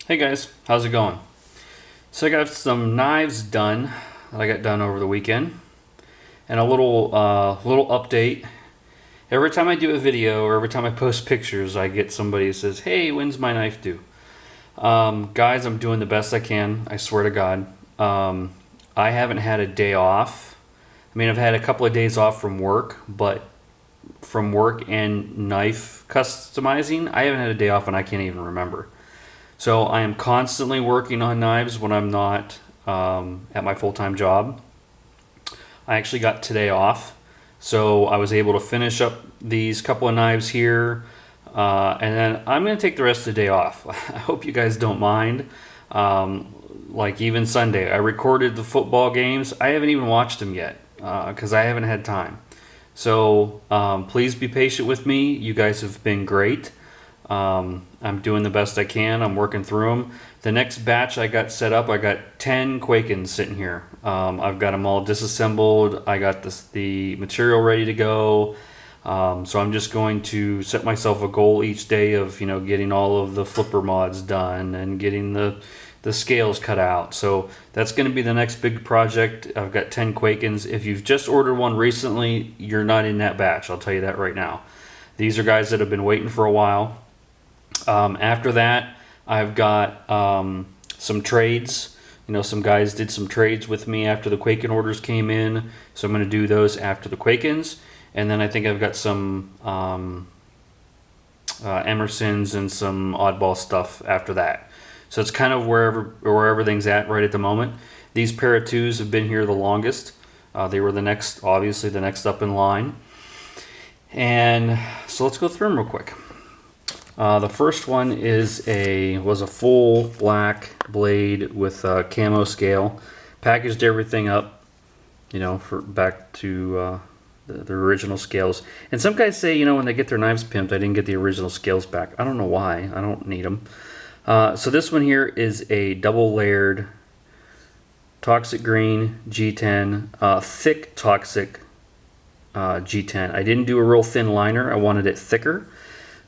Hey guys, how's it going? So I got some knives done that I got done over the weekend, and a little update. Every time I do a video or every time I post pictures, I get somebody who says, "Hey, when's my knife due?" Guys, I'm doing the best I can. I swear to God. I haven't had a day off. I mean, I've had a couple of days off from work, but from work and knife customizing, I haven't had a day off, and I can't even remember. So I am constantly working on knives when I'm not at my full-time job. I actually got today off, so I was able to finish up these couple of knives here, and then I'm going to take the rest of the day off. I hope you guys don't mind. Like even Sunday, I recorded the football games. I haven't even watched them yet because I haven't had time. So please be patient with me. You guys have been great. I'm doing the best I can. I'm working through them. The next batch I got set up, I got 10 Quakens sitting here. I've got them all disassembled. I got the material ready to go. So I'm just going to set myself a goal each day of getting all of the flipper mods done and getting the scales cut out. So that's going to be the next big project. I've got 10 Quakens. If you've just ordered one recently, you're not in that batch. I'll tell you that right now. These are guys that have been waiting for a while. After that, I've got some trades. Some guys did some trades with me after the Quaken orders came in, so I'm going to do those after the Quakens. And then I think I've got some Emersons and some oddball stuff after that. So it's kind of where everything's at right at the moment. These pair of twos have been here the longest. They were obviously the next up in line. And so let's go through them real quick. The first one was a full black blade with a camo scale. Packaged everything up, for back to the original scales. And some guys say, when they get their knives pimped, I didn't get the original scales back. I don't know why. I don't need them. So this one here is a double layered toxic green G10, thick toxic G10. I didn't do a real thin liner. I wanted it thicker,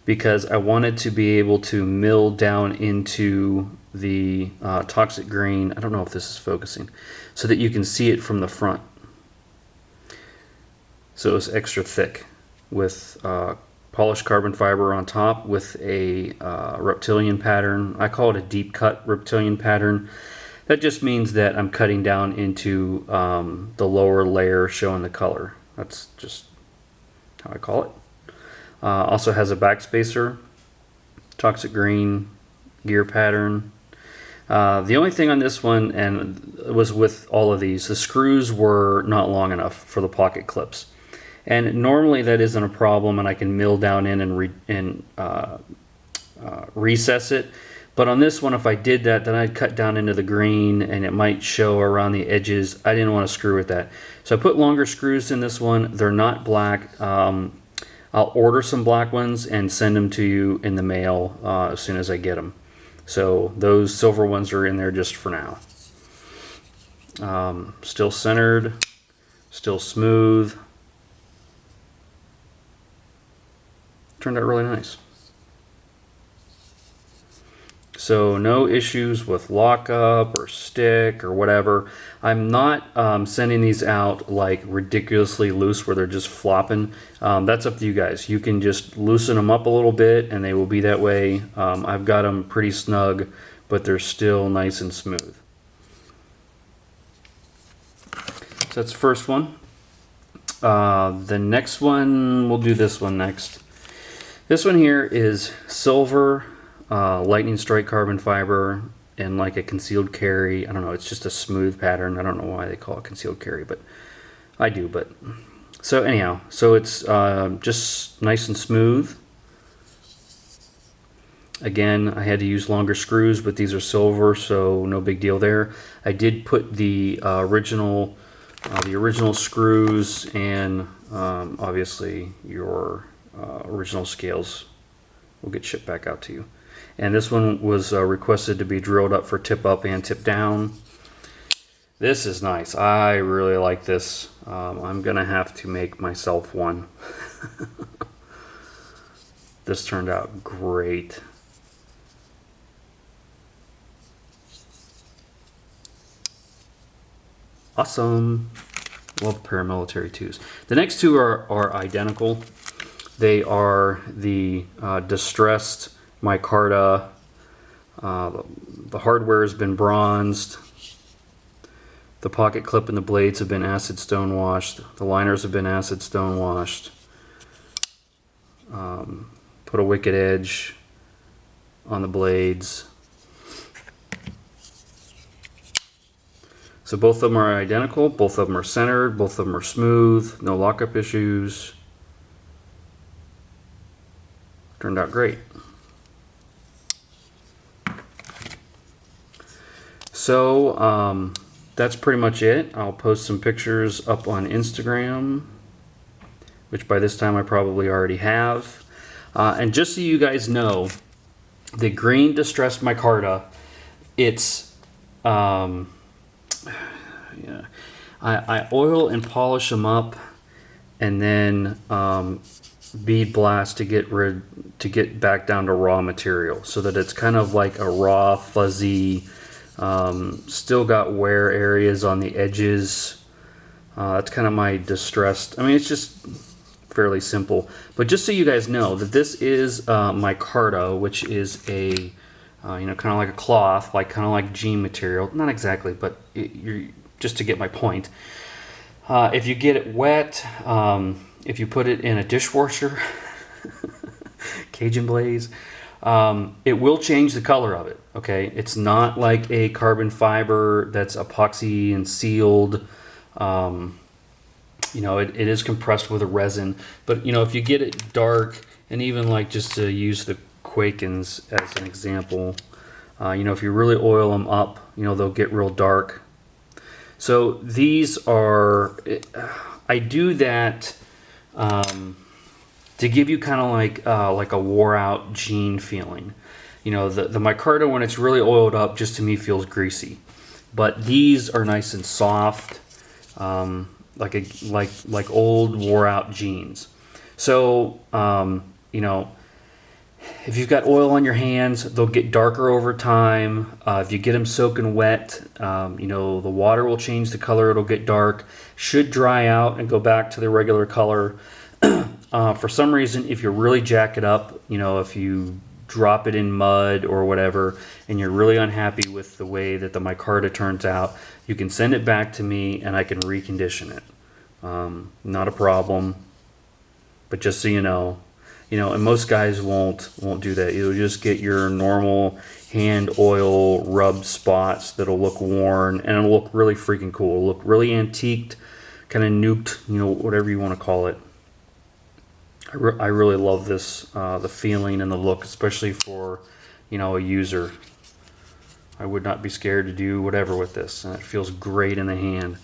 because I wanted to be able to mill down into the toxic green. I don't know if this is focusing, so that you can see it from the front. So it's extra thick with polished carbon fiber on top with a reptilian pattern. I call it a deep cut reptilian pattern. That just means that I'm cutting down into the lower layer showing the color. That's just how I call it. Also has a backspacer, toxic green, gear pattern. The only thing on this one, and it was with all of these, the screws were not long enough for the pocket clips. And normally that isn't a problem, and I can mill down in and recess it. But on this one, if I did that, then I'd cut down into the green, and it might show around the edges. I didn't want to screw with that. So I put longer screws in this one. They're not black. I'll order some black ones and send them to you in the mail as soon as I get them. So those silver ones are in there just for now. Still centered, still smooth. Turned out really nice. So no issues with lockup or stick or whatever. I'm not sending these out like ridiculously loose where they're just flopping. That's up to you guys. You can just loosen them up a little bit and they will be that way. I've got them pretty snug, but they're still nice and smooth. So that's the first one. The next one, we'll do this one next. This one here is silver lightning strike carbon fiber and like a concealed carry. I don't know, it's just a smooth pattern. I don't know why they call it concealed carry, but I do. But so anyhow, so it's just nice and smooth. Again, I had to use longer screws, but these are silver, so no big deal there. I did put the original screws and obviously your original scales will get shipped back out to you. And this one was requested to be drilled up for tip up and tip down. This is nice. I really like this. I'm gonna have to make myself one. This turned out great. Awesome. Love paramilitary 2s. The next two are identical. They are the distressed micarta. The hardware has been bronzed. The pocket clip and the blades have been acid stone washed. The liners have been acid stone washed. Put a wicked edge on the blades. So both of them are identical, both of them are centered, both of them are smooth, no lockup issues. Turned out great. So that's pretty much it. I'll post some pictures up on Instagram, which by this time I probably already have. And just so you guys know, the green distressed micarta, it's yeah, I oil and polish them up, and then bead blast to get back down to raw material, so that it's kind of like a raw, fuzzy, still got wear areas on the edges. That's kind of my distressed. I mean, it's just fairly simple, but just so you guys know that this is micarta, which is a kind of like a cloth, kind of like jean material. Not exactly, but you're just to get my point. If you get it wet, if you put it in a dishwasher, Cajun blaze, it will change the color of it. Okay, it's not like a carbon fiber that's epoxy and sealed. It is compressed with a resin, but if you get it dark, and even just to use the Quakens as an example, if you really oil them up, they'll get real dark. So these are, I do that to give you kind of like a wore out jean feeling. The micarta, when it's really oiled up, just to me feels greasy, but these are nice and soft, like old wore out jeans. So if you've got oil on your hands, they'll get darker over time. If you get them soaking wet, the water will change the color. It'll get dark. Should dry out and go back to the regular color. For some reason, if you really jack it up, if you drop it in mud or whatever, and you're really unhappy with the way that the micarta turns out, you can send it back to me and I can recondition it. Not a problem. But just so you know, and most guys won't do that. You'll just get your normal hand oil rubbed spots that'll look worn, and it'll look really freaking cool. It'll look really antiqued, kind of nuked, whatever you want to call it. I really love this, the feeling and the look, especially for, a user. I would not be scared to do whatever with this, and it feels great in the hand.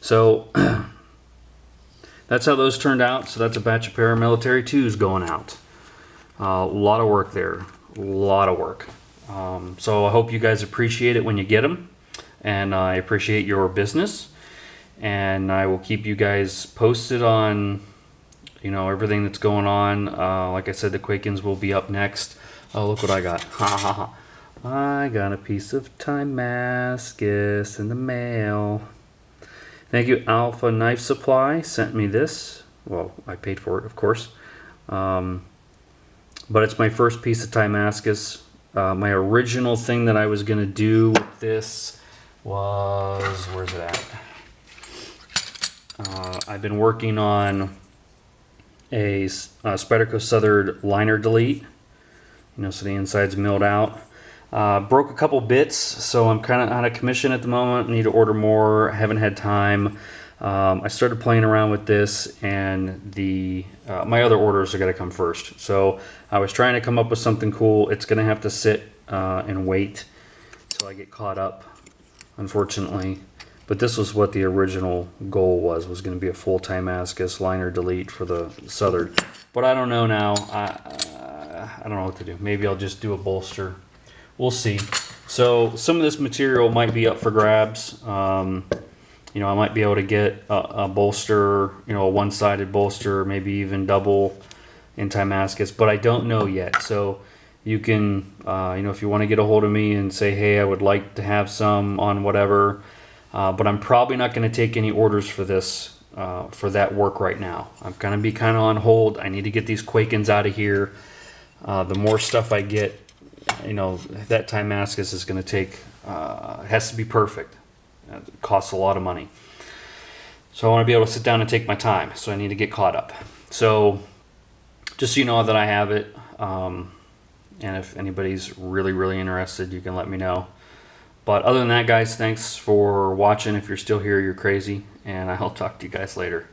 So that's how those turned out. So that's a batch of paramilitary 2s going out. A lot of work there, a lot of work. So I hope you guys appreciate it when you get them, and I appreciate your business, and I will keep you guys posted on everything that's going on. Like I said, the Quakens will be up next. Oh, look what I got. Ha ha ha. I got a piece of Damascus in the mail. Thank you, Alpha Knife Supply sent me this. Well, I paid for it, of course. But it's my first piece of Damascus. My original thing that I was going to do with this was, where's it at? I've been working on a Spyderco Southern liner delete. So the inside's milled out. Broke a couple bits, so I'm kind of out of commission at the moment. I need to order more. I haven't had time. I started playing around with this, and my other orders are going to come first. So I was trying to come up with something cool. It's going to have to sit and wait till I get caught up, unfortunately. But this was what the original goal was going to be a full Damascus liner delete for the Southern. But I don't know now. I don't know what to do. Maybe I'll just do a bolster. We'll see. So some of this material might be up for grabs. I might be able to get a bolster, a one-sided bolster, maybe even double in Damascus, but I don't know yet. So you can, if you want to get a hold of me and say, hey, I would like to have some on whatever, But I'm probably not going to take any orders for this, for that work right now. I'm going to be kind of on hold. I need to get these Quakens out of here. The more stuff I get, you know, that time Damascus is going to take, it has to be perfect. It costs a lot of money. So I want to be able to sit down and take my time. So I need to get caught up. So just so you know that I have it. And if anybody's really, really interested, you can let me know. But other than that, guys, thanks for watching. If you're still here, you're crazy. And I'll talk to you guys later.